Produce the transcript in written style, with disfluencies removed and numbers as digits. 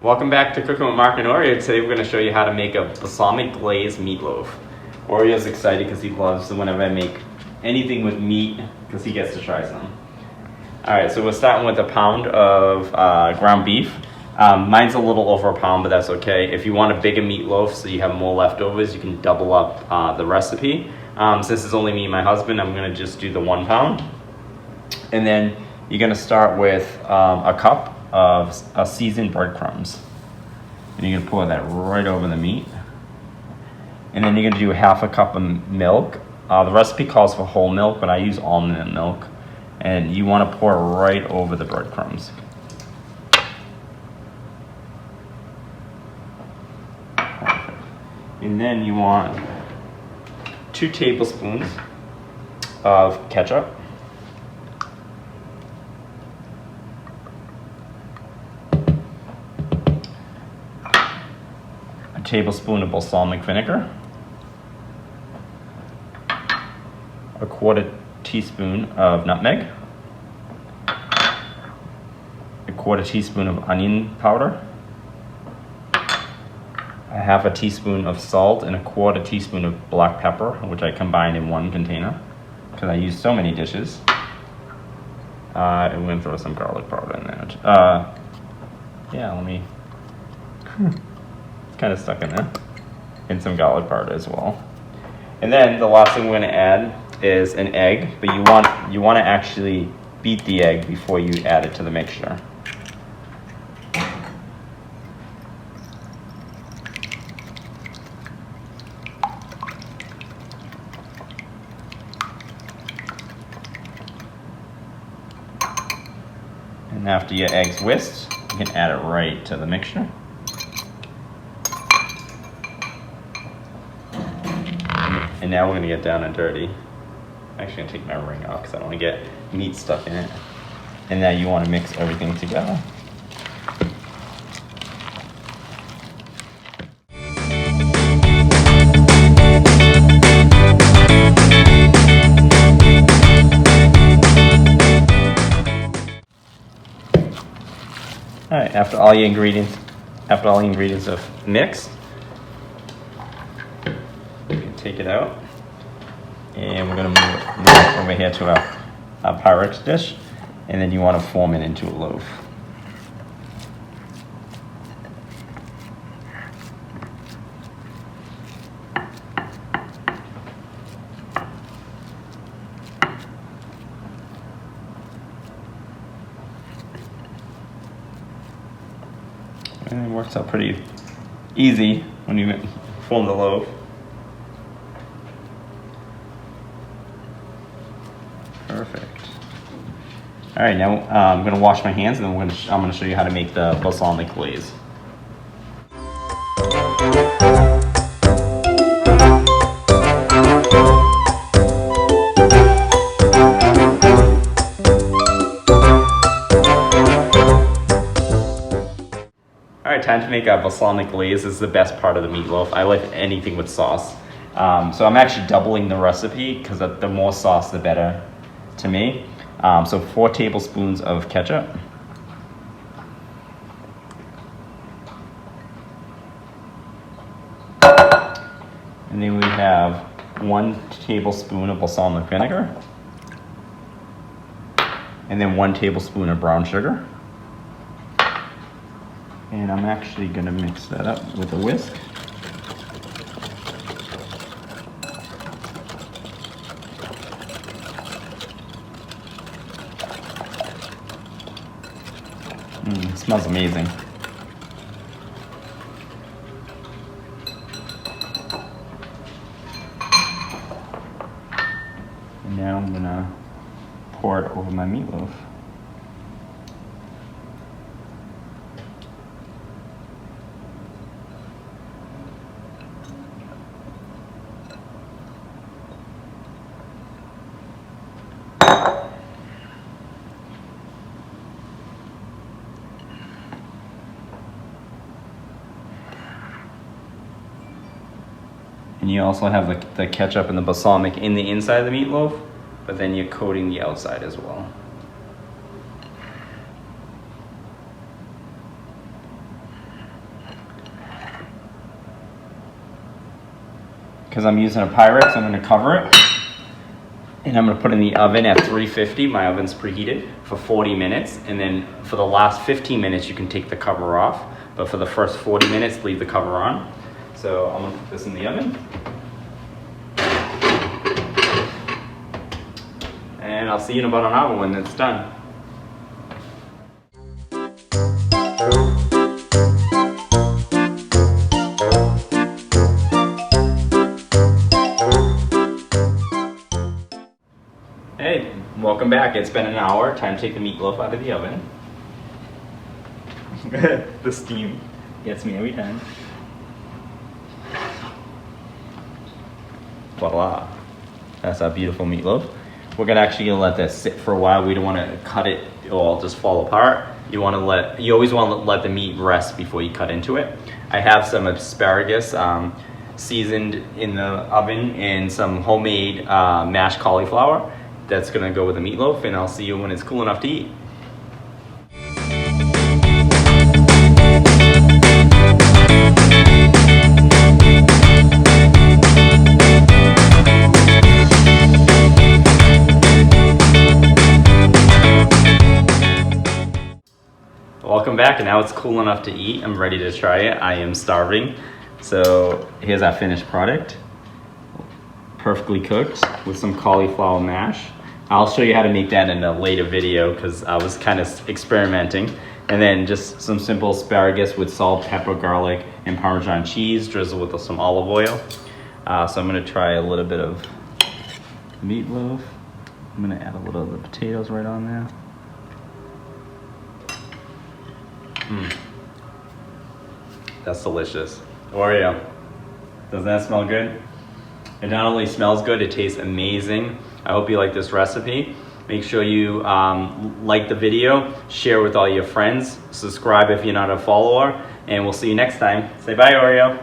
Welcome back to Cooking with Mark and Oreo. Today we're going to show you how to make a balsamic glazed meatloaf. Oreo's excited because he loves whenever I make anything with meat because he gets to try some. Alright, so we're starting with a pound of ground beef. Mine's a little over a pound, but that's okay. If you want a bigger meatloaf so you have more leftovers, you can double up the recipe. Since it's only me and my husband, I'm going to just do the 1 pound. And then you're going to start with a cup of seasoned breadcrumbs. And you're going to pour that right over the meat. And then you're going to do half a cup of milk. The recipe calls for whole milk, but I use almond milk. And you want to pour right over the breadcrumbs. Perfect. And then you want 2 tablespoons of ketchup. A tablespoon of balsamic vinegar. A 1/4 teaspoon of nutmeg. A 1/4 teaspoon of onion powder. A 1/2 teaspoon of salt and a 1/4 teaspoon of black pepper, which I combined in one container because I use so many dishes. I'm going to throw some garlic powder in there. It's kind of stuck in there. And some garlic powder as well. And then the last thing we're going to add is an egg, but you want to actually beat the egg before you add it to the mixture. And after your egg's whisked, you can add it right to the mixture. And now we're going to get down and dirty. I'm actually going to take my ring off because I don't want to get meat stuck in it. And now you want to mix everything together. Alright, after all the ingredients are mixed, you can take it out. And we're going to move it over here to a pyrex dish. And then you want to form it into a loaf. And it works out pretty easy when you form the loaf. Perfect. All right, now I'm going to wash my hands, and then I'm going to show you how to make the balsamic glaze. All right, time to make a balsamic glaze. This is the best part of the meatloaf. I like anything with sauce. So I'm actually doubling the recipe because the more sauce, the better to me. So 4 tablespoons of ketchup. And then we have 1 tablespoon of balsamic vinegar. And then 1 tablespoon of brown sugar. And I'm actually going to mix that up with a whisk. It smells amazing. And now I'm gonna pour it over my meatloaf. And you also have the ketchup and the balsamic in the inside of the meatloaf, but then you're coating the outside as well. because I'm using a Pyrex, I'm going to cover it. And I'm going to put it in the oven at 350. My oven's preheated for 40 minutes. And then for the last 15 minutes, you can take the cover off. But for the first 40 minutes, leave the cover on. So I'm going to put this in the oven. And I'll see you in about an hour when it's done. Hey, welcome back. It's been an hour. Time to take the meatloaf out of the oven. The steam gets me every time. Voila. That's our beautiful meatloaf. We're gonna let that sit for a while. We don't want to cut it or it'll just fall apart. You always want to let the meat rest before you cut into it. I have some asparagus seasoned in the oven and some homemade mashed cauliflower. That's gonna go with the meatloaf, and I'll see you when it's cool enough to eat. Welcome back, and now it's cool enough to eat. I'm ready to try it. I am starving. So here's our finished product. Perfectly cooked with some cauliflower mash. I'll show you how to make that in a later video because I was kind of experimenting. And then just some simple asparagus with salt, pepper, garlic, and Parmesan cheese, drizzled with some olive oil. So I'm gonna try a little bit of meatloaf. I'm gonna add a little of the potatoes right on there. That's delicious. Oreo. Doesn't that smell good? It not only smells good, it tastes amazing. I hope you like this recipe. Make sure you like the video, share with all your friends, subscribe if you're not a follower, and we'll see you next time. Say bye, Oreo.